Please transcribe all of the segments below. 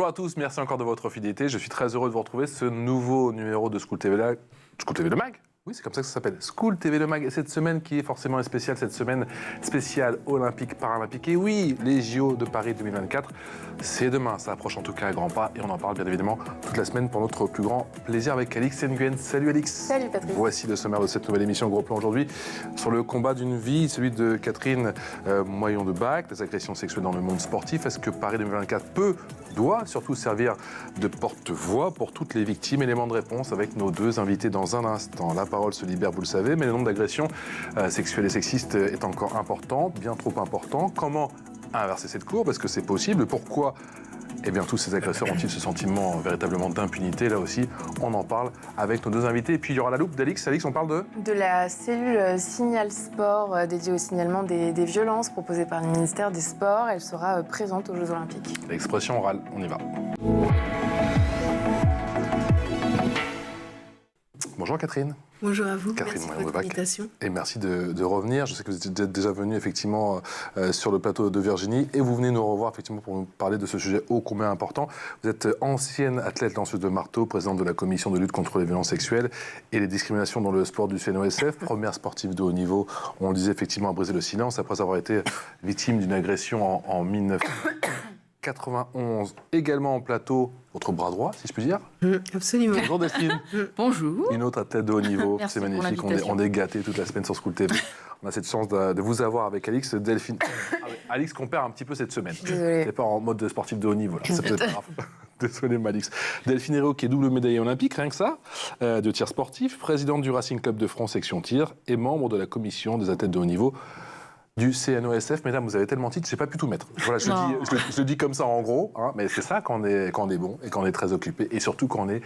Bonjour à tous, merci encore de votre fidélité. Je suis très heureux de vous retrouver ce nouveau numéro de School TV le Mag. Oui, c'est comme ça que ça s'appelle, School TV le Mag. Et cette semaine qui est forcément spéciale, cette semaine spéciale olympique, paralympique. Et oui, les JO de Paris 2024, c'est demain. Ça approche en tout cas à grands pas. Et on en parle bien évidemment toute la semaine pour notre plus grand plaisir avec Alix Nguyen. Salut Alix. Salut Patrick. Voici le sommaire de cette nouvelle émission Gros Plan aujourd'hui sur le combat d'une vie, celui de Catherine Moyon de Bac, des agressions sexuelles dans le monde sportif. Est-ce que Paris 2024 doit surtout servir de porte-voix pour toutes les victimes? Élément de réponse avec nos deux invités dans un instant. La parole se libère, vous le savez, mais le nombre d'agressions sexuelles et sexistes est encore important, bien trop important. Comment inverser cette courbe? Est-ce que c'est possible? Pourquoi tous ces agresseurs ont-ils ce sentiment véritablement d'impunité? Là aussi, on en parle avec nos deux invités. Et puis, il y aura la loupe d'Alix. Alix, on parle de la cellule Signal Sport dédiée au signalement des violences proposée par le ministère des Sports. Elle sera présente aux Jeux Olympiques. L'expression orale, on y va. Bonjour Catherine. Bonjour à vous, Catherine merci de votre invitation. Et merci de revenir. Je sais que vous êtes déjà venu effectivement sur le plateau de Virginie et vous venez nous revoir effectivement pour nous parler de ce sujet ô combien important. Vous êtes ancienne athlète lanceuse de marteau, présidente de la commission de lutte contre les violences sexuelles et les discriminations dans le sport du CNOSF, première sportive de haut niveau, on le disait effectivement, à briser le silence après avoir été victime d'une agression en 1991, également en plateau, votre bras droit, si je puis dire. Absolument. Bonjour Delphine. Bonjour. Une autre athlète de haut niveau, c'est magnifique, on est gâtés toute la semaine sur School TV. On a cette chance de vous avoir avec Alix, Delphine. Alix qu'on perd un petit peu cette semaine. C'est pas en mode sportif de haut niveau, là. C'est peut-être grave. Désolé Alix. Delphine Hérault qui est double médaillée olympique, rien que ça, de tir sportif, présidente du Racing Club de France section tir et membre de la commission des athlètes de haut niveau du CNOSF. Mesdames, vous avez tellement de titres, je n'ai pas pu tout mettre. Voilà, je le dis comme ça en gros, hein, mais c'est ça quand on est bon et quand on est très occupé et surtout quand on est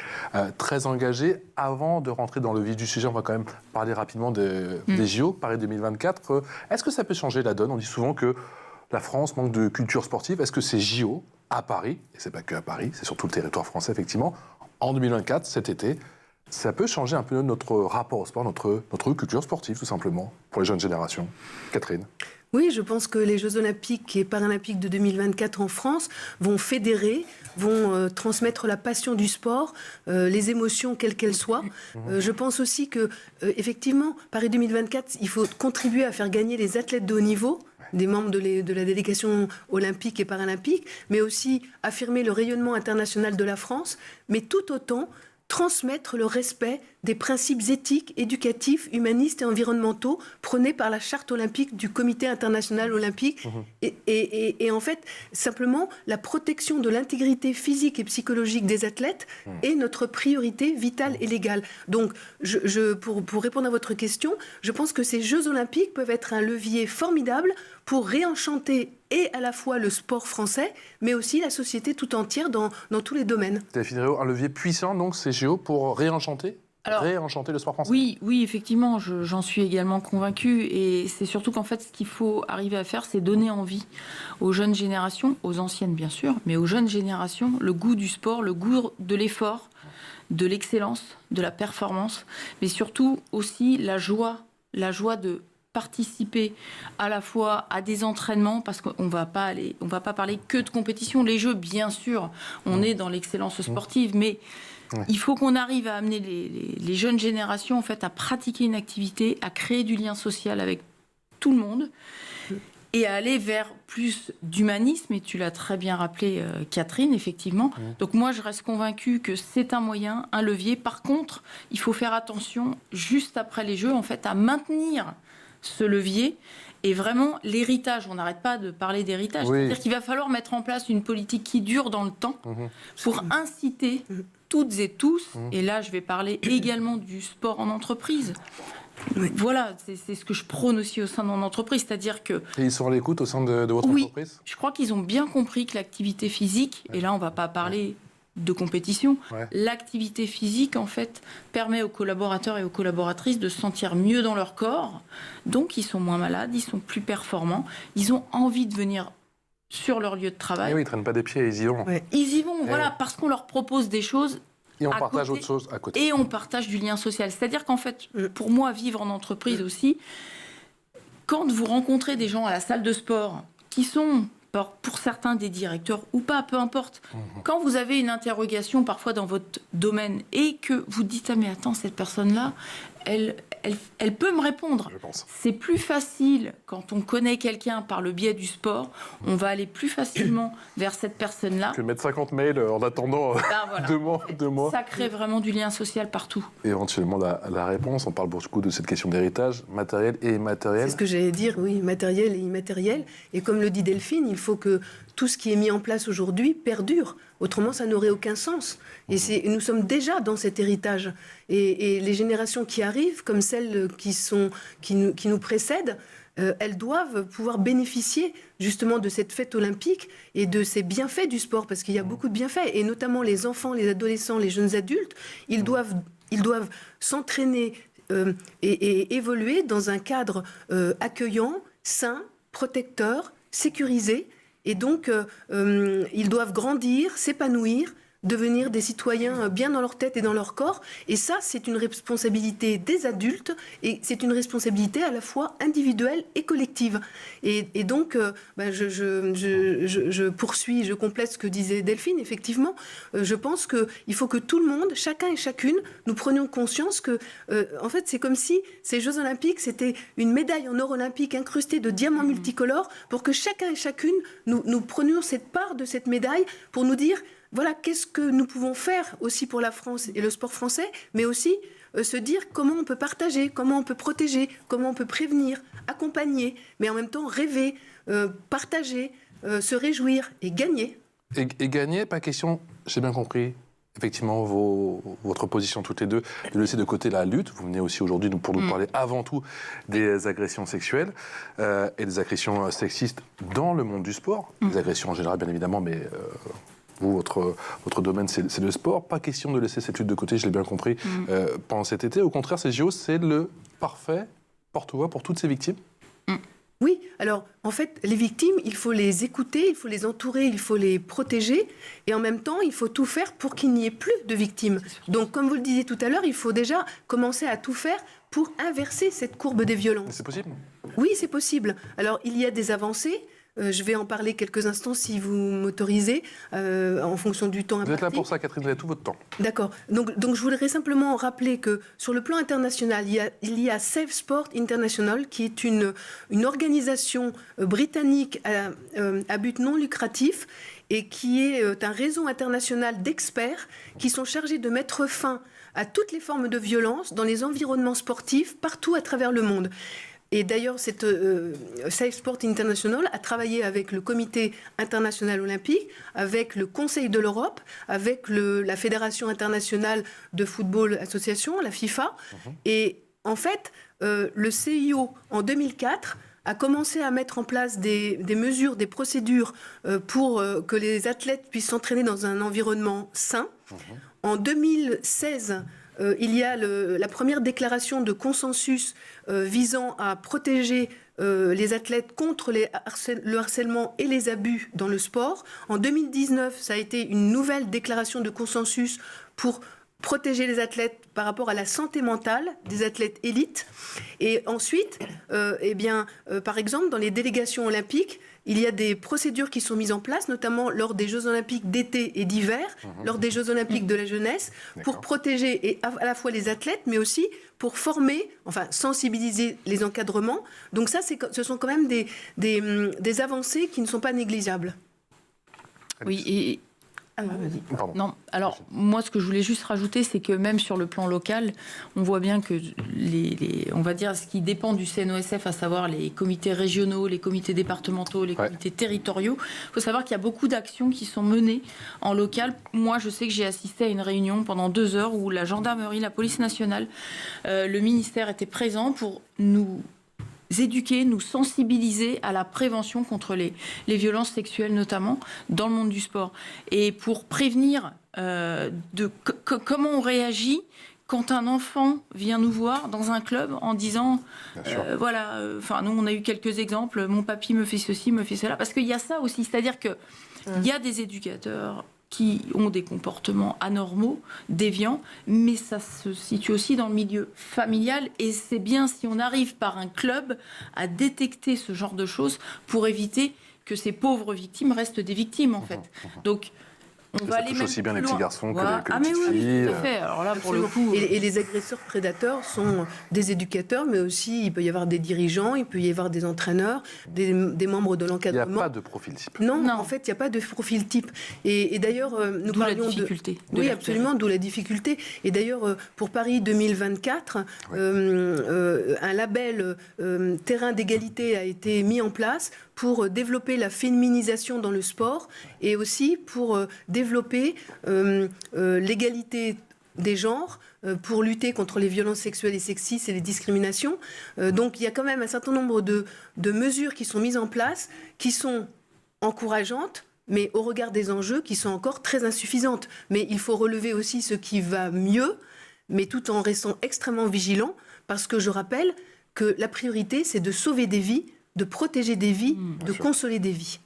très engagé. Avant de rentrer dans le vif du sujet, on va quand même parler rapidement des JO, Paris 2024. Est-ce que ça peut changer la donne? On dit souvent que la France manque de culture sportive. Est-ce que ces JO à Paris, et c'est pas que à Paris, c'est surtout le territoire français effectivement, en 2024, cet été, ça peut changer un peu notre rapport au sport, notre culture sportive, tout simplement, pour les jeunes générations. Catherine? Oui, je pense que les Jeux Olympiques et Paralympiques de 2024 en France vont fédérer, vont transmettre la passion du sport, les émotions, quelles qu'elles soient. Je pense aussi que, effectivement, Paris 2024, il faut contribuer à faire gagner les athlètes de haut niveau, des membres de la délégation olympique et paralympique, mais aussi affirmer le rayonnement international de la France, mais tout autant transmettre le respect des principes éthiques, éducatifs, humanistes et environnementaux prônés par la charte olympique du Comité international olympique. Et en fait, simplement, la protection de l'intégrité physique et psychologique des athlètes est notre priorité vitale et légale. Donc, pour répondre à votre question, je pense que ces Jeux olympiques peuvent être un levier formidable pour réenchanter et à la fois le sport français, mais aussi la société tout entière dans tous les domaines. Delphine Hérault, un levier puissant, donc, ces JO, pour réenchanter le sport français? Oui, effectivement, j'en suis également convaincue. Et c'est surtout qu'en fait, ce qu'il faut arriver à faire, c'est donner envie aux jeunes générations, aux anciennes bien sûr, mais aux jeunes générations, le goût du sport, le goût de l'effort, de l'excellence, de la performance, mais surtout aussi la joie de participer à la fois à des entraînements, parce qu'on va pas parler que de compétition. Les Jeux, bien sûr, on est dans l'excellence sportive, mais il faut qu'on arrive à amener les jeunes générations en fait, à pratiquer une activité, à créer du lien social avec tout le monde et à aller vers plus d'humanisme. Et tu l'as très bien rappelé, Catherine, effectivement. Donc moi, je reste convaincue que c'est un moyen, un levier. Par contre, il faut faire attention, juste après les Jeux, en fait, à maintenir ce levier. Et vraiment, l'héritage, on n'arrête pas de parler d'héritage. Oui. C'est-à-dire qu'il va falloir mettre en place une politique qui dure dans le temps pour inciter toutes et tous, et là je vais parler également du sport en entreprise. Voilà, c'est ce que je prône aussi au sein de mon entreprise, c'est-à-dire que... Et ils sont à l'écoute au sein de votre entreprise? Je crois qu'ils ont bien compris que l'activité physique, et là on ne va pas parler de compétition, l'activité physique en fait permet aux collaborateurs et aux collaboratrices de se sentir mieux dans leur corps, donc ils sont moins malades, ils sont plus performants, ils ont envie de venir sur leur lieu de travail. Et oui, ils ne traînent pas des pieds, ils y vont. Ils y vont, voilà, parce qu'on leur propose des choses. Et on partage autre chose à côté. Et on partage du lien social. C'est-à-dire qu'en fait, pour moi, vivre en entreprise aussi, quand vous rencontrez des gens à la salle de sport qui sont pour certains des directeurs ou pas, peu importe. Quand vous avez une interrogation parfois dans votre domaine et que vous dites « Ah mais attends, cette personne-là, elle peut me répondre ». C'est plus facile quand on connaît quelqu'un par le biais du sport. On va aller plus facilement vers cette personne-là. Que mettre 50 mails en attendant voilà. 2 mois. Ça crée vraiment du lien social partout. Et éventuellement, la réponse, on parle beaucoup de cette question d'héritage, matériel et immatériel. C'est ce que j'allais dire, oui, matériel et immatériel. Et comme le dit Delphine, il faut que tout ce qui est mis en place aujourd'hui perdure. Autrement, ça n'aurait aucun sens. Et nous sommes déjà dans cet héritage. Et les générations qui arrivent, comme celles qui nous précèdent, elles doivent pouvoir bénéficier justement de cette fête olympique et de ces bienfaits du sport, parce qu'il y a beaucoup de bienfaits. Et notamment les enfants, les adolescents, les jeunes adultes, ils doivent s'entraîner et évoluer dans un cadre accueillant, sain, protecteur, sécurisé. Et donc, ils doivent grandir, s'épanouir, devenir des citoyens bien dans leur tête et dans leur corps. Et ça, c'est une responsabilité des adultes et c'est une responsabilité à la fois individuelle et collective. Et donc, je poursuis, je complète ce que disait Delphine. Effectivement, je pense qu'il faut que tout le monde, chacun et chacune, nous prenions conscience que, en fait, c'est comme si ces Jeux Olympiques, c'était une médaille en or olympique incrustée de diamants multicolores pour que chacun et chacune, nous prenions cette part de cette médaille pour nous dire... Voilà, qu'est-ce que nous pouvons faire aussi pour la France et le sport français, mais aussi se dire comment on peut partager, comment on peut protéger, comment on peut prévenir, accompagner, mais en même temps rêver, partager, se réjouir et gagner. Et gagner, pas question, j'ai bien compris, effectivement, votre position toutes les deux, de laisser de côté la lutte. Vous venez aussi aujourd'hui pour nous parler avant tout des agressions sexuelles et des agressions sexistes dans le monde du sport. Des agressions en général, bien évidemment, mais... Vous, votre domaine, c'est le sport. Pas question de laisser cette lutte de côté, je l'ai bien compris, pendant cet été. Au contraire, ces JO, c'est le parfait porte-voix pour toutes ces victimes. Oui, alors en fait, les victimes, il faut les écouter, il faut les entourer, il faut les protéger. Et en même temps, il faut tout faire pour qu'il n'y ait plus de victimes. Donc, comme vous le disiez tout à l'heure, il faut déjà commencer à tout faire pour inverser cette courbe des violences. C'est possible ? Oui, c'est possible. Alors, il y a des avancées. Je vais en parler quelques instants si vous m'autorisez, en fonction du temps imparti. Vous êtes là pour ça, Catherine, vous avez tout votre temps. D'accord. Donc je voudrais simplement rappeler que sur le plan international, il y a Safe Sport International, qui est une organisation britannique à but non lucratif et qui est un réseau international d'experts qui sont chargés de mettre fin à toutes les formes de violence dans les environnements sportifs partout à travers le monde. Et d'ailleurs, cette Safe Sport International a travaillé avec le Comité international olympique, avec le Conseil de l'Europe, avec la Fédération internationale de football association, la FIFA. Et en fait, le CIO, en 2004, a commencé à mettre en place des mesures, des procédures pour que les athlètes puissent s'entraîner dans un environnement sain. En 2016... il y a la première déclaration de consensus visant à protéger les athlètes contre le harcèlement et les abus dans le sport. En 2019, ça a été une nouvelle déclaration de consensus pour protéger les athlètes par rapport à la santé mentale des athlètes élites. Et ensuite, par exemple, dans les délégations olympiques, il y a des procédures qui sont mises en place, notamment lors des Jeux Olympiques d'été et d'hiver, lors des Jeux Olympiques de la jeunesse, pour protéger à la fois les athlètes, mais aussi pour former, sensibiliser les encadrements. Donc ça, ce sont quand même des avancées qui ne sont pas négligeables. Oui, et... Non, alors moi ce que je voulais juste rajouter, c'est que même sur le plan local, on voit bien que on va dire ce qui dépend du CNOSF, à savoir les comités régionaux, les comités départementaux, les comités territoriaux, il faut savoir qu'il y a beaucoup d'actions qui sont menées en local. Moi je sais que j'ai assisté à une réunion pendant 2 heures où la gendarmerie, la police nationale, le ministère étaient présents pour nous éduquer, nous sensibiliser à la prévention contre les violences sexuelles, notamment dans le monde du sport. Et pour prévenir comment on réagit quand un enfant vient nous voir dans un club en disant nous on a eu quelques exemples, mon papy me fait ceci, me fait cela, parce qu'il y a ça aussi, c'est-à-dire que il y a des éducateurs qui ont des comportements anormaux, déviants, mais ça se situe aussi dans le milieu familial. Et c'est bien si on arrive par un club à détecter ce genre de choses pour éviter que ces pauvres victimes restent des victimes, en fait. Donc, on va aller même aussi bien les petits garçons que les petites filles. Oui, tout à fait. Alors là, pour le coup... Et les agresseurs prédateurs sont des éducateurs, mais aussi il peut y avoir des dirigeants, il peut y avoir des entraîneurs, des membres de l'encadrement. Il n'y a pas de profil type. Non, en fait, il n'y a pas de profil type. Et d'ailleurs, nous parlions la difficulté de... Oui, absolument, d'où la difficulté. Et d'ailleurs, pour Paris 2024, un label terrain d'égalité a été mis en place pour développer la féminisation dans le sport et aussi pour développer l'égalité des genres, pour lutter contre les violences sexuelles et sexistes et les discriminations. Donc il y a quand même un certain nombre de mesures qui sont mises en place, qui sont encourageantes, mais au regard des enjeux qui sont encore très insuffisantes. Mais il faut relever aussi ce qui va mieux, mais tout en restant extrêmement vigilant, parce que je rappelle que la priorité, c'est de sauver des vies, de protéger des vies, de consoler des vies.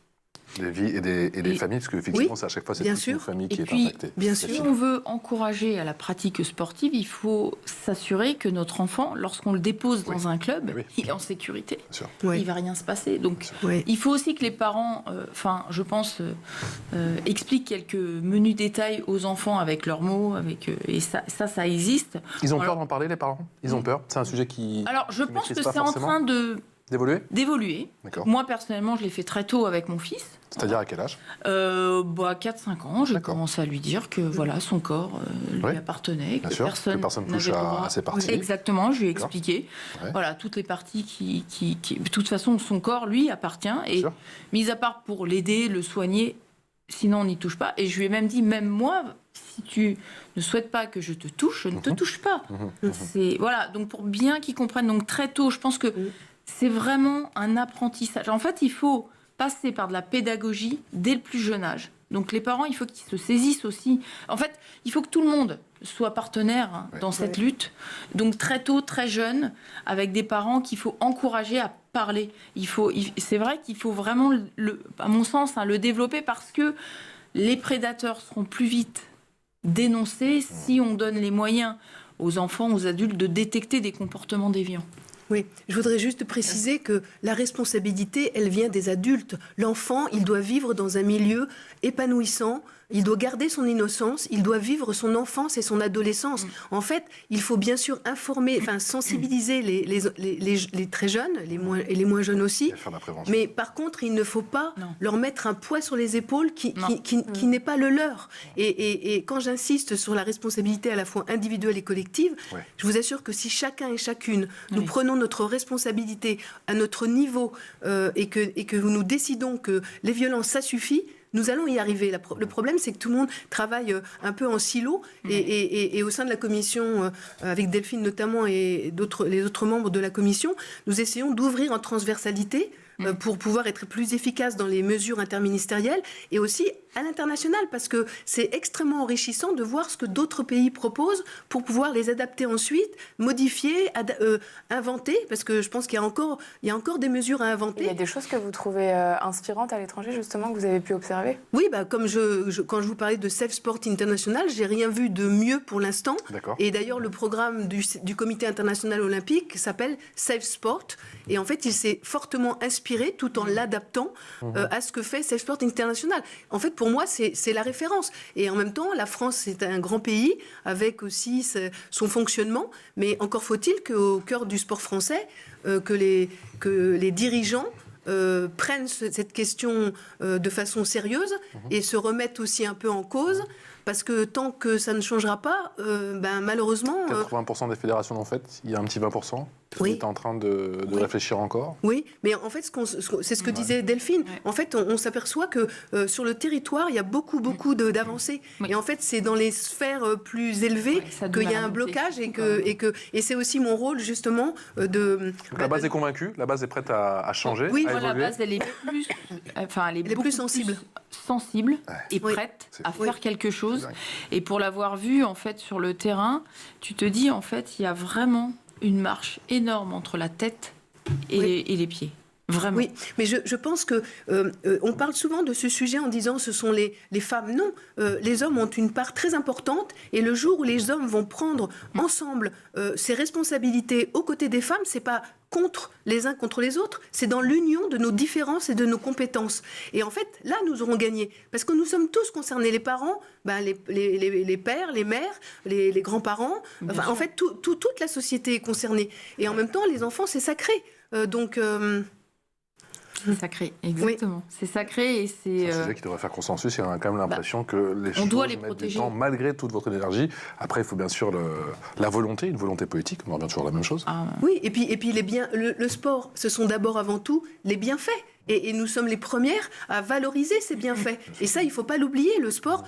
Des vies et des familles, parce qu'effectivement, c'est à chaque fois, c'est toute une famille qui est impactée. Bien sûr. Si on veut encourager à la pratique sportive, il faut s'assurer que notre enfant, lorsqu'on le dépose dans un club, il est en sécurité. Il ne va rien se passer. Donc, il faut aussi que les parents, je pense, expliquent quelques menus détails aux enfants avec leurs mots, et ça existe. Ils ont peur d'en parler, les parents? Ils ont peur? C'est un sujet qui... Alors, je pense que c'est en train de... D'évoluer. Moi, personnellement, je l'ai fait très tôt avec mon fils. C'est-à-dire à quel âge? 4-5 ans, j'ai commencé à lui dire que son corps lui appartenait, que personne touche à ses parties. Exactement, je lui ai expliqué. Voilà, toutes les parties qui... De toute façon, son corps lui appartient. Et mis à part pour l'aider, le soigner, sinon on n'y touche pas. Et je lui ai même dit, même moi, si tu ne souhaites pas que je te touche, je ne te touche pas. Voilà, donc pour bien qu'ils comprennent, donc très tôt, je pense que c'est vraiment un apprentissage. En fait, il faut passer par de la pédagogie dès le plus jeune âge. Donc les parents, il faut qu'ils se saisissent aussi. En fait, il faut que tout le monde soit partenaire dans cette lutte. Donc très tôt, très jeune, avec des parents qu'il faut encourager à parler. C'est vrai qu'il faut vraiment, à mon sens, le développer parce que les prédateurs seront plus vite dénoncés si on donne les moyens aux enfants, aux adultes de détecter des comportements déviants. Oui, je voudrais juste préciser que la responsabilité, elle vient des adultes. L'enfant, il doit vivre dans un milieu épanouissant, il doit garder son innocence, il doit vivre son enfance et son adolescence. En fait, il faut bien sûr informer, sensibiliser les très jeunes, les moins jeunes aussi. Mais par contre, il ne faut pas leur mettre un poids sur les épaules qui n'est pas le leur. Et quand j'insiste sur la responsabilité à la fois individuelle et collective, je vous assure que si chacun et chacune, nous prenons notre responsabilité à notre niveau et que nous décidons que les violences, ça suffit, nous allons y arriver. Le problème, c'est que tout le monde travaille un peu en silo et au sein de la commission, avec Delphine notamment et les autres membres de la commission, nous essayons d'ouvrir en transversalité pour pouvoir être plus efficace dans les mesures interministérielles et aussi à l'international, parce que c'est extrêmement enrichissant de voir ce que d'autres pays proposent pour pouvoir les adapter ensuite, modifier, inventer, parce que je pense qu'il y a encore des mesures à inventer. Il y a des choses que vous trouvez inspirantes à l'étranger, justement, que vous avez pu observer? Oui, comme quand je vous parlais de Safe Sport International, j'ai rien vu de mieux pour l'instant. Et d'ailleurs, le programme du Comité international olympique s'appelle Safe Sport. Et en fait, il s'est fortement inspiré, tout en l'adaptant à ce que fait Safe Sport International. En fait, pour moi, c'est la référence. Et en même temps, la France, c'est un grand pays avec aussi son fonctionnement. Mais encore faut-il qu'au cœur du sport français, que les dirigeants prennent cette question de façon sérieuse et se remettent aussi un peu en cause. Parce que tant que ça ne changera pas, malheureusement... 80% des fédérations l'ont fait, il y a un petit 20%. Vous êtes en train de réfléchir encore? Oui, mais en fait, c'est ce que disait Delphine. En fait, on s'aperçoit que sur le territoire, il y a beaucoup d'avancées. Et en fait, c'est dans les sphères plus élevées qu'il y a un blocage et c'est aussi mon rôle, justement, de... Donc la base est convaincue, la base est prête à changer, à évoluer. La base, elle est plus sensible et prête à faire quelque chose. Et pour l'avoir vu, en fait, sur le terrain, tu te dis, en fait, il y a vraiment une marche énorme entre la tête et les pieds. Vraiment. Oui, mais je pense que on parle souvent de ce sujet en disant ce sont les femmes. Non, les hommes ont une part très importante et le jour où les hommes vont prendre ensemble ces responsabilités aux côtés des femmes, c'est pas contre les uns contre les autres, c'est dans l'union de nos différences et de nos compétences. Et en fait, là, nous aurons gagné. Parce que nous sommes tous concernés. Les parents, les pères, les mères, les grands-parents. Enfin, en fait, toute la société est concernée. Et en même temps, les enfants, c'est sacré. C'est sacré, exactement. Oui. C'est sacré et c'est... C'est un sujet qui devrait faire consensus. Il y a quand même l'impression que les choses doit les mettent protéger. du temps, malgré toute votre énergie. Après, il faut bien sûr la volonté, une volonté politique. On revient toujours à la même chose. Ah. Oui, et puis le sport, ce sont d'abord avant tout les bienfaits. Et nous sommes les premières à valoriser ces bienfaits. Et ça, il ne faut pas l'oublier. Le sport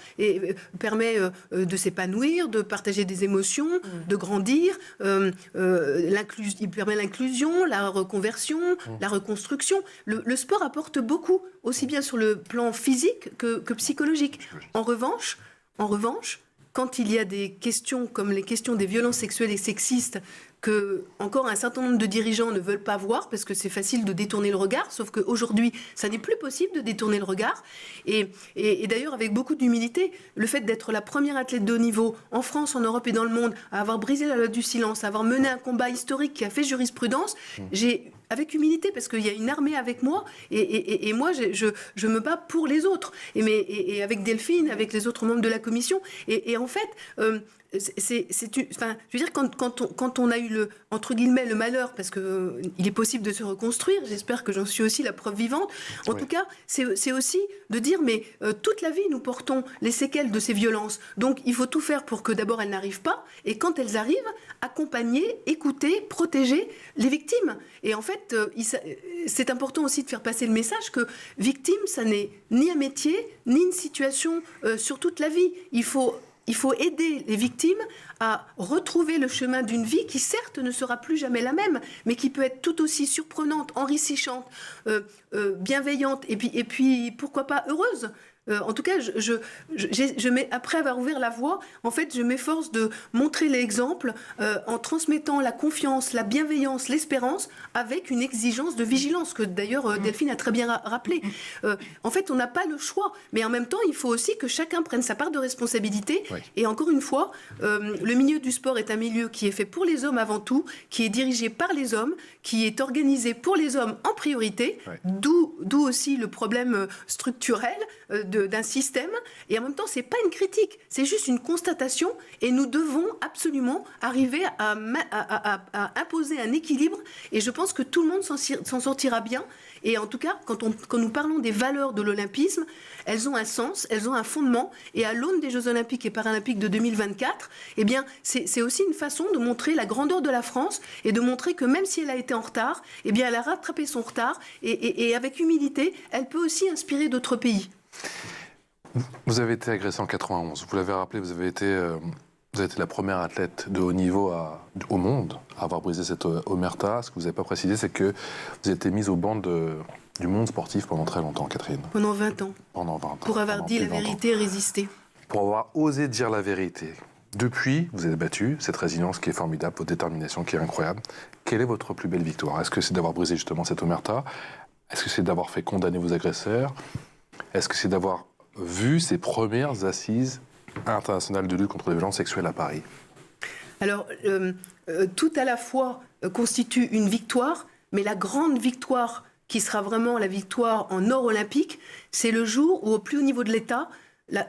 permet de s'épanouir, de partager des émotions, de grandir. Il permet l'inclusion, la reconversion, la reconstruction. Le sport apporte beaucoup, aussi bien sur le plan physique que psychologique. En revanche, quand il y a des questions comme les questions des violences sexuelles et sexistes, que encore un certain nombre de dirigeants ne veulent pas voir parce que c'est facile de détourner le regard, sauf qu'aujourd'hui, ça n'est plus possible de détourner le regard. Et d'ailleurs, avec beaucoup d'humilité, le fait d'être la première athlète de haut niveau en France, en Europe et dans le monde, à avoir brisé la loi du silence, à avoir mené un combat historique qui a fait jurisprudence, j'ai, avec humilité, parce qu'il y a une armée avec moi, et moi, je me bats pour les autres. Et avec Delphine, avec les autres membres de la commission. Et en fait... enfin, je veux dire, quand on a eu entre guillemets le malheur, parce que il est possible de se reconstruire, j'espère que j'en suis aussi la preuve vivante. En tout cas, c'est aussi de dire, mais toute la vie nous portons les séquelles de ces violences. Donc, il faut tout faire pour que d'abord elles n'arrivent pas, et quand elles arrivent, accompagner, écouter, protéger les victimes. Et en fait, c'est important aussi de faire passer le message que victime, ça n'est ni un métier, ni une situation sur toute la vie. Il faut aider les victimes à retrouver le chemin d'une vie qui, certes, ne sera plus jamais la même, mais qui peut être tout aussi surprenante, enrichissante, bienveillante, et puis pourquoi pas heureuse. En tout cas, après avoir ouvert la voie, en fait, je m'efforce de montrer l'exemple en transmettant la confiance, la bienveillance, l'espérance, avec une exigence de vigilance, que d'ailleurs Delphine a très bien rappelé. En fait, on n'a pas le choix, mais en même temps, il faut aussi que chacun prenne sa part de responsabilité. Oui. Et encore une fois, le milieu du sport est un milieu qui est fait pour les hommes avant tout, qui est dirigé par les hommes, qui est organisé pour les hommes en priorité, oui. D'où aussi le problème structurel d'un système, et en même temps c'est pas une critique, c'est juste une constatation, et nous devons absolument arriver à imposer un équilibre, et je pense que tout le monde s'en sortira bien. Et en tout cas, quand nous parlons des valeurs de l'olympisme, elles ont un sens, elles ont un fondement, et à l'aune des Jeux Olympiques et Paralympiques de 2024, eh bien, c'est aussi une façon de montrer la grandeur de la France, et de montrer que même si elle a été en retard, eh bien, elle a rattrapé son retard, et avec humilité, elle peut aussi inspirer d'autres pays. Vous avez été agressé en 91, vous l'avez rappelé, vous avez été la première athlète de haut niveau au monde à avoir brisé cette omerta. Ce que vous n'avez pas précisé, c'est que vous avez été mise au banc du monde sportif pendant très longtemps, Catherine. Pendant 20 ans. Pendant 20 ans. Pour avoir dit la vérité et résister. Pour avoir osé dire la vérité. Depuis, vous êtes battue, cette résilience qui est formidable, votre détermination qui est incroyable. Quelle est votre plus belle victoire? Est-ce que c'est d'avoir brisé justement cette omerta? Est-ce que c'est d'avoir fait condamner vos agresseurs? Est-ce que c'est d'avoir vu ces premières assises internationales de lutte contre les violences sexuelles à Paris? Alors, tout à la fois constitue une victoire, mais la grande victoire qui sera vraiment la victoire en or olympique, c'est le jour où, au plus haut niveau de l'État,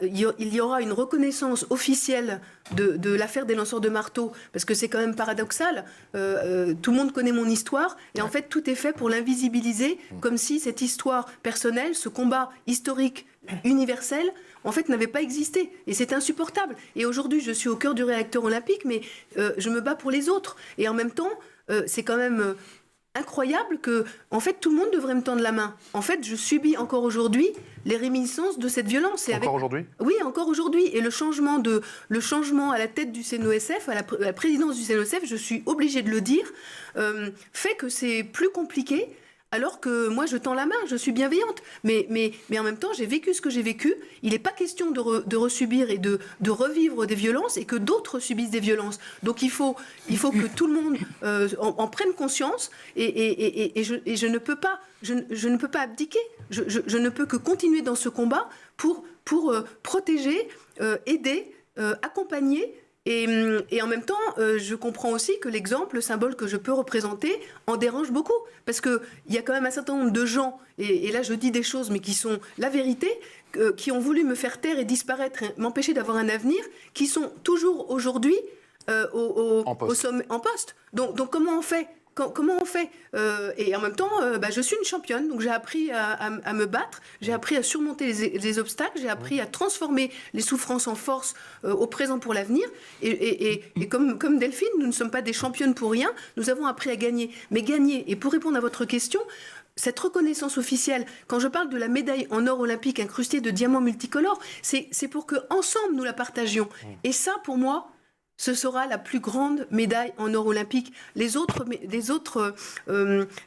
il y aura une reconnaissance officielle de l'affaire des lanceurs de marteau, parce que c'est quand même paradoxal. Tout le monde connaît mon histoire, et en fait, tout est fait pour l'invisibiliser, comme si cette histoire personnelle, ce combat historique universel, en fait, n'avait pas existé. Et c'est insupportable. Et aujourd'hui, je suis au cœur du réacteur olympique, mais je me bats pour les autres. Et en même temps, c'est quand même incroyable que, en fait, tout le monde devrait me tendre la main. En fait, je subis encore aujourd'hui les réminiscences de cette violence. Et encore aujourd'hui ? Oui, encore aujourd'hui. Et le changement à la tête du CNOSF, à la présidence du CNOSF, je suis obligée de le dire, fait que c'est plus compliqué alors que moi, je tends la main, je suis bienveillante. Mais en même temps, j'ai vécu ce que j'ai vécu. Il n'est pas question de resubir et de revivre des violences et que d'autres subissent des violences. Donc il faut que tout le monde en prenne conscience et je ne peux pas abdiquer. Je ne peux que continuer dans ce combat pour protéger, aider, accompagner. Et en même temps, je comprends aussi que l'exemple, le symbole que je peux représenter en dérange beaucoup. Parce qu'il y a quand même un certain nombre de gens, et là je dis des choses, mais qui sont la vérité, qui ont voulu me faire taire et disparaître, m'empêcher d'avoir un avenir, qui sont toujours aujourd'hui en poste. Donc comment on fait ? Comment on fait et en même temps, je suis une championne, donc j'ai appris à me battre, j'ai appris à surmonter les obstacles, j'ai appris à transformer les souffrances en force au présent pour l'avenir. Et comme Delphine, nous ne sommes pas des championnes pour rien, nous avons appris à gagner. Mais gagner, et pour répondre à votre question, cette reconnaissance officielle, quand je parle de la médaille en or olympique incrustée de diamants multicolores, c'est pour qu'ensemble nous la partagions. Et ça, pour moi, ce sera la plus grande médaille en or olympique. Les autres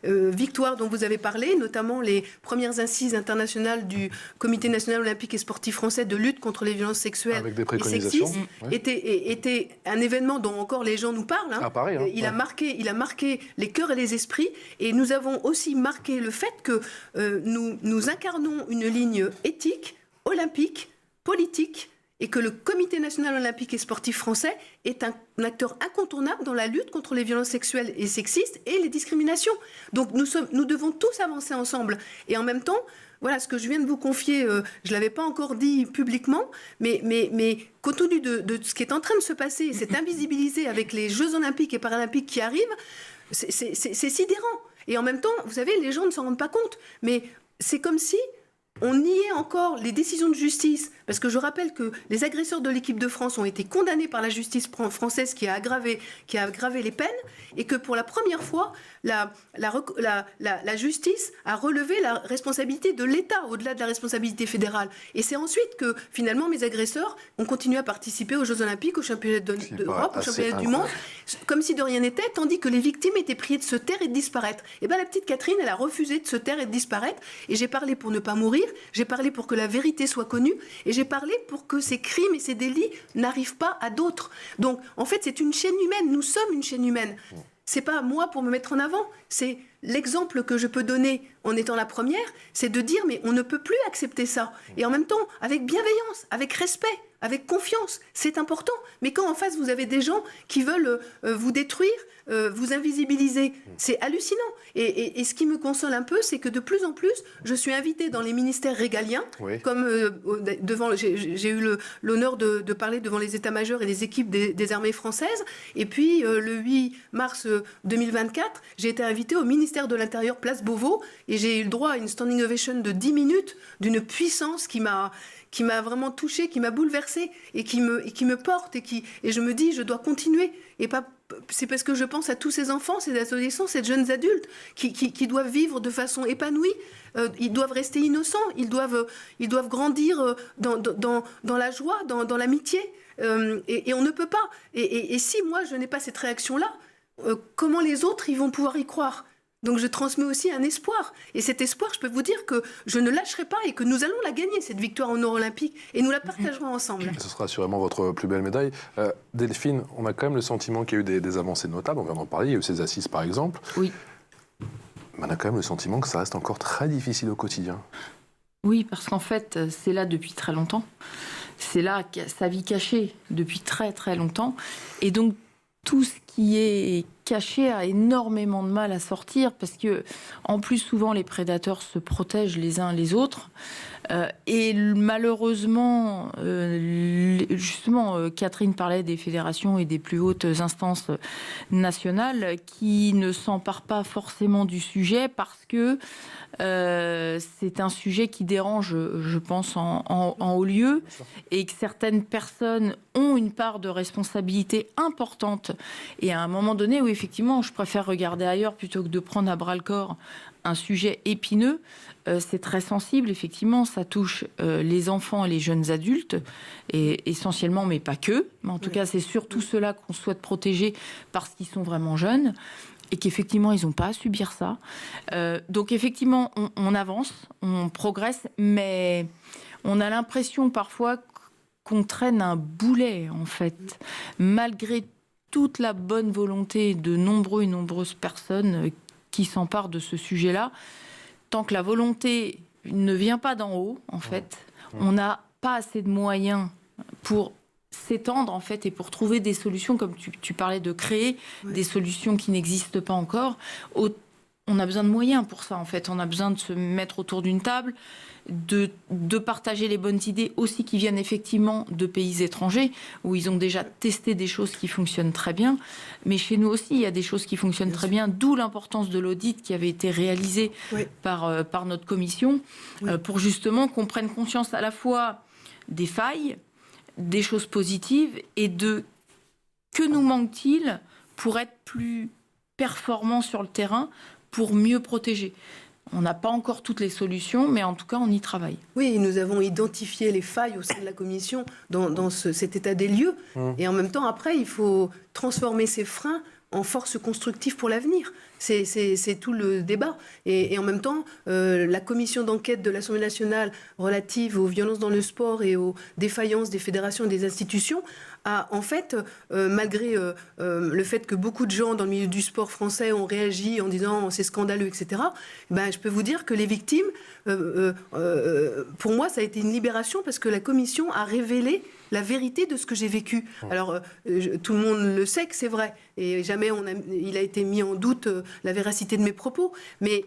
victoires dont vous avez parlé, notamment les premières assises internationales du Comité national olympique et sportif français de lutte contre les violences sexuelles et sexistes, était un événement dont encore les gens nous parlent. À Paris, il a marqué les cœurs et les esprits. Et nous avons aussi marqué le fait que nous incarnons une ligne éthique, olympique, politique, et que le Comité national olympique et sportif français est un acteur incontournable dans la lutte contre les violences sexuelles et sexistes et les discriminations. Donc nous devons tous avancer ensemble. Et en même temps, voilà, ce que je viens de vous confier, je ne l'avais pas encore dit publiquement, mais compte tenu de ce qui est en train de se passer, c'est invisibilisé avec les Jeux olympiques et paralympiques qui arrivent, c'est sidérant. Et en même temps, vous savez, les gens ne s'en rendent pas compte, mais c'est comme si on niait encore les décisions de justice, parce que je rappelle que les agresseurs de l'équipe de France ont été condamnés par la justice française qui a aggravé les peines, et que pour la première fois, la justice a relevé la responsabilité de l'État au-delà de la responsabilité fédérale. Et c'est ensuite que finalement mes agresseurs ont continué à participer aux Jeux Olympiques, aux championnats d'Europe, aux championnats du monde, comme si de rien n'était, tandis que les victimes étaient priées de se taire et de disparaître. Et bien la petite Catherine, elle a refusé de se taire et de disparaître, et j'ai parlé pour ne pas mourir, j'ai parlé pour que la vérité soit connue, et j'ai parlé pour que ces crimes et ces délits n'arrivent pas à d'autres. Donc, en fait, c'est une chaîne humaine. Nous sommes une chaîne humaine. C'est pas moi pour me mettre en avant. C'est l'exemple que je peux donner en étant la première, c'est de dire mais on ne peut plus accepter ça. Et en même temps, avec bienveillance, avec respect, avec confiance, c'est important. Mais quand en face vous avez des gens qui veulent vous détruire, vous invisibiliser, c'est hallucinant. Et ce qui me console un peu, c'est que de plus en plus, je suis invitée dans les ministères régaliens, comme j'ai eu l'honneur de parler devant les états-majors et les équipes des armées françaises. Et puis le 8 mars 2024, j'ai été invitée au ministère de l'Intérieur, place Beauvau, et j'ai eu le droit à une standing ovation de 10 minutes d'une puissance qui m'a vraiment touchée, qui m'a bouleversée et qui me porte et je me dis je dois continuer. Et c'est parce que je pense à tous ces enfants, ces adolescents, ces jeunes adultes qui doivent vivre de façon épanouie. Ils doivent rester innocents, ils doivent grandir dans la joie, dans l'amitié. Et on ne peut pas. Et si moi je n'ai pas cette réaction-là, comment les autres ils vont pouvoir y croire ? Donc je transmets aussi un espoir. Et cet espoir, je peux vous dire que je ne lâcherai pas et que nous allons la gagner, cette victoire en or olympique. Et nous la partagerons ensemble. Ce sera assurément votre plus belle médaille. Delphine, on a quand même le sentiment qu'il y a eu des avancées notables. On vient d'en parler, il y a eu ces assises par exemple. Oui. Mais on a quand même le sentiment que ça reste encore très difficile au quotidien. Oui, parce qu'en fait, c'est là depuis très longtemps. C'est là sa vie cachée depuis très très longtemps. Et donc, tout ce qui est caché a énormément de mal à sortir parce que, en plus, souvent, les prédateurs se protègent les uns les autres. Et malheureusement, justement, Catherine parlait des fédérations et des plus hautes instances nationales qui ne s'emparent pas forcément du sujet parce que c'est un sujet qui dérange, je pense, en haut lieu et que certaines personnes ont une part de responsabilité importante. Et à un moment donné, où effectivement, je préfère regarder ailleurs plutôt que de prendre à bras-le-corps un sujet épineux, c'est très sensible, effectivement, ça touche les enfants et les jeunes adultes, et essentiellement, mais pas que. Mais en tout cas, c'est surtout ceux-là qu'on souhaite protéger parce qu'ils sont vraiment jeunes. et qu'effectivement, ils n'ont pas à subir ça. Donc effectivement, on avance, on progresse, mais on a l'impression parfois qu'on traîne un boulet, en fait, malgré toute la bonne volonté de nombreux et nombreuses personnes qui s'emparent de ce sujet-là. Tant que la volonté ne vient pas d'en haut, en fait, on n'a pas assez de moyens pour s'étendre, en fait, et pour trouver des solutions, comme tu parlais de créer des solutions qui n'existent pas encore. On a besoin de moyens pour ça, en fait. On a besoin de se mettre autour d'une table, de partager les bonnes idées aussi qui viennent effectivement de pays étrangers, où ils ont déjà testé des choses qui fonctionnent très bien. Mais chez nous aussi, il y a des choses qui fonctionnent très bien, d'où l'importance de l'audit qui avait été réalisé par notre commission, pour justement qu'on prenne conscience à la fois des failles, des choses positives, et de que nous manque-t-il pour être plus performants sur le terrain, pour mieux protéger. On n'a pas encore toutes les solutions, mais en tout cas, on y travaille. Oui, nous avons identifié les failles au sein de la Commission dans cet état des lieux. Et en même temps, après, il faut transformer ces freins en force constructive pour l'avenir. C'est tout le débat. Et en même temps, la commission d'enquête de l'Assemblée nationale relative aux violences dans le sport et aux défaillances des fédérations et des institutions a, en fait, malgré le fait que beaucoup de gens dans le milieu du sport français ont réagi en disant c'est scandaleux, etc., je peux vous dire que les victimes, pour moi, ça a été une libération parce que la commission a révélé la vérité de ce que j'ai vécu. Alors, tout le monde le sait que c'est vrai. Et jamais il a été mis en doute la véracité de mes propos. Mais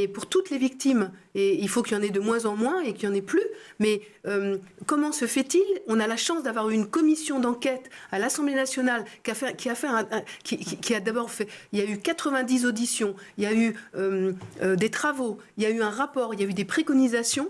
pour toutes les victimes, et il faut qu'il y en ait de moins en moins et qu'il n'y en ait plus, mais comment se fait-il? On a la chance d'avoir une commission d'enquête à l'Assemblée nationale qui a d'abord fait... Il y a eu 90 auditions, il y a eu des travaux, il y a eu un rapport, il y a eu des préconisations.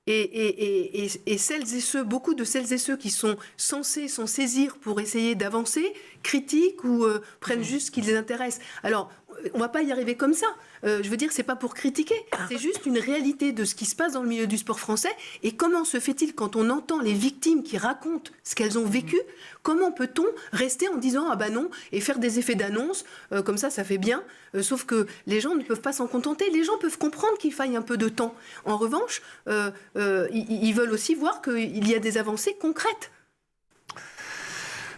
Et celles et ceux, beaucoup de celles et ceux qui sont censés s'en saisir pour essayer d'avancer, critiquent ou prennent juste ce qui les intéresse. Alors, on ne va pas y arriver comme ça. Je veux dire, c'est pas pour critiquer, c'est juste une réalité de ce qui se passe dans le milieu du sport français. Et comment se fait-il, quand on entend les victimes qui racontent ce qu'elles ont vécu, comment peut-on rester en disant ah bah non et faire des effets d'annonce comme ça fait bien. Sauf que les gens ne peuvent pas s'en contenter. Les gens peuvent comprendre qu'il faille un peu de temps. En revanche, ils veulent aussi voir qu'il y a des avancées concrètes.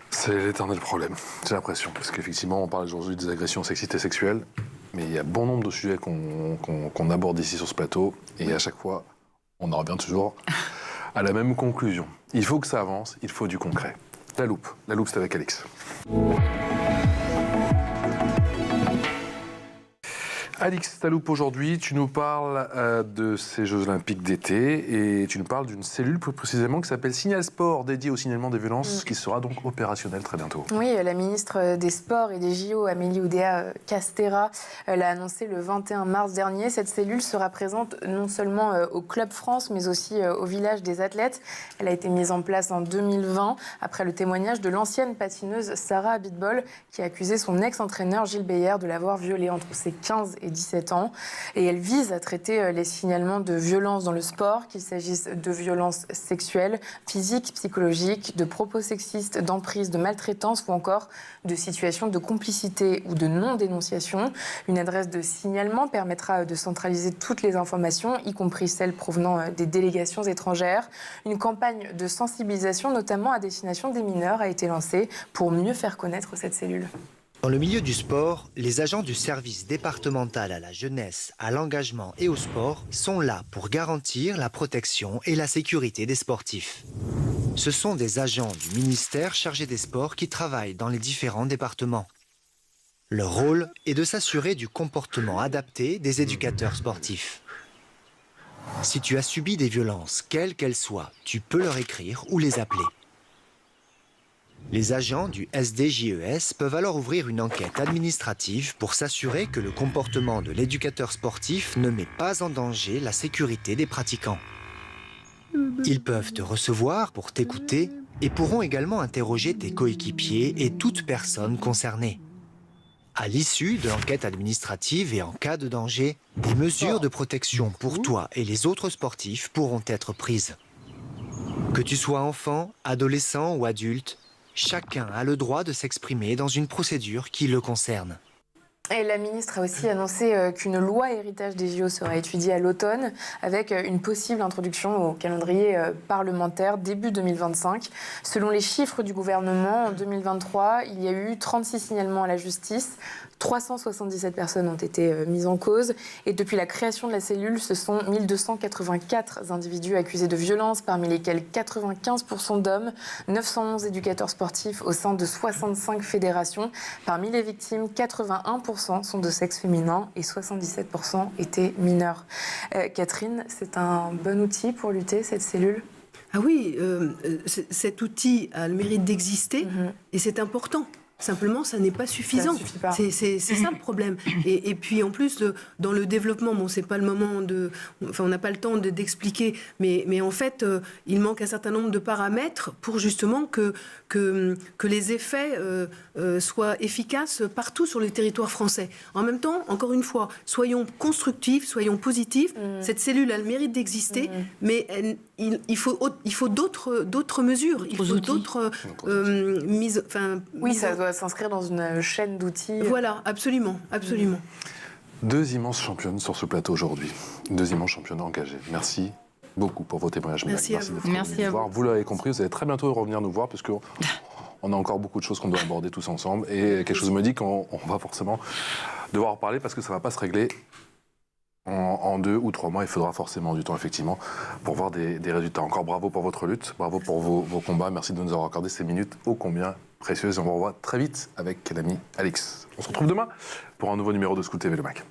C'est l'éternel problème, j'ai l'impression, parce qu'effectivement, on parle aujourd'hui des agressions sexistes et sexuelles, mais il y a bon nombre de sujets qu'on aborde ici sur ce plateau, et à chaque fois, on en revient toujours à la même conclusion. Il faut que ça avance, il faut du concret. La loupe, c'est avec Alix. Alix, ta loupe aujourd'hui, tu nous parles de ces Jeux Olympiques d'été et tu nous parles d'une cellule plus précisément qui s'appelle Signal Sport, dédiée au signalement des violences, qui sera donc opérationnelle très bientôt. Oui, la ministre des Sports et des JO, Amélie Oudéa-Castéra, l'a annoncé le 21 mars dernier. Cette cellule sera présente non seulement au Club France, mais aussi au village des athlètes. Elle a été mise en place en 2020, après le témoignage de l'ancienne patineuse Sarah Abitbol, qui a accusé son ex-entraîneur Gilles Beyer de l'avoir violée entre ses 15 et 17 ans. Et elle vise à traiter les signalements de violences dans le sport, qu'il s'agisse de violences sexuelles, physiques, psychologiques, de propos sexistes, d'emprise, de maltraitance ou encore de situations de complicité ou de non-dénonciation. Une adresse de signalement permettra de centraliser toutes les informations, y compris celles provenant des délégations étrangères. Une campagne de sensibilisation, notamment à destination des mineurs, a été lancée pour mieux faire connaître cette cellule. Dans le milieu du sport, les agents du service départemental à la jeunesse, à l'engagement et au sport sont là pour garantir la protection et la sécurité des sportifs. Ce sont des agents du ministère chargé des sports qui travaillent dans les différents départements. Leur rôle est de s'assurer du comportement adapté des éducateurs sportifs. Si tu as subi des violences, quelles qu'elles soient, tu peux leur écrire ou les appeler. Les agents du SDJES peuvent alors ouvrir une enquête administrative pour s'assurer que le comportement de l'éducateur sportif ne met pas en danger la sécurité des pratiquants. Ils peuvent te recevoir pour t'écouter et pourront également interroger tes coéquipiers et toute personne concernée. À l'issue de l'enquête administrative et en cas de danger, des mesures de protection pour toi et les autres sportifs pourront être prises. Que tu sois enfant, adolescent ou adulte, chacun a le droit de s'exprimer dans une procédure qui le concerne. Et la ministre a aussi annoncé qu'une loi héritage des JO sera étudiée à l'automne, avec une possible introduction au calendrier parlementaire début 2025. Selon les chiffres du gouvernement, en 2023, il y a eu 36 signalements à la justice, 377 personnes ont été mises en cause. Et depuis la création de la cellule, ce sont 1284 individus accusés de violence, parmi lesquels 95% d'hommes, 911 éducateurs sportifs au sein de 65 fédérations. Parmi les victimes, 81% sont de sexe féminin et 77% étaient mineurs. Catherine, c'est un bon outil pour lutter, cette cellule ? Ah oui, cet outil a le mérite d'exister et c'est important. Simplement, ça n'est pas suffisant. C'est ça le problème. Et puis en plus, dans le développement, bon, c'est pas le moment de, enfin, on n'a pas le temps d'expliquer, mais en fait, il manque un certain nombre de paramètres pour justement que les effets soient efficaces partout sur le territoire français. En même temps, encore une fois, soyons constructifs, soyons positifs. Cette cellule a le mérite d'exister, mais il faut d'autres mesures, il faut d'autres mises. Oui, ça doit s'inscrire dans une chaîne d'outils. Voilà, absolument, absolument. 2 immenses championnes sur ce plateau aujourd'hui, 2 immenses championnes engagées. Merci beaucoup pour vos témoignages. Merci à vous. Merci à vous. Vous l'avez compris, vous allez très bientôt revenir nous voir, parce qu'on a encore beaucoup de choses qu'on doit aborder tous ensemble, et quelque chose me dit qu'on va forcément devoir en parler, parce que ça ne va pas se régler en 2 ou 3 mois. Il faudra forcément du temps, effectivement, pour voir des résultats. Encore bravo pour votre lutte, bravo pour vos combats. Merci de nous avoir accordé ces minutes ô combien précieuses. Et on vous revoit très vite avec l'ami Alix. On se retrouve demain pour un nouveau numéro de Scoot TV Le Mac.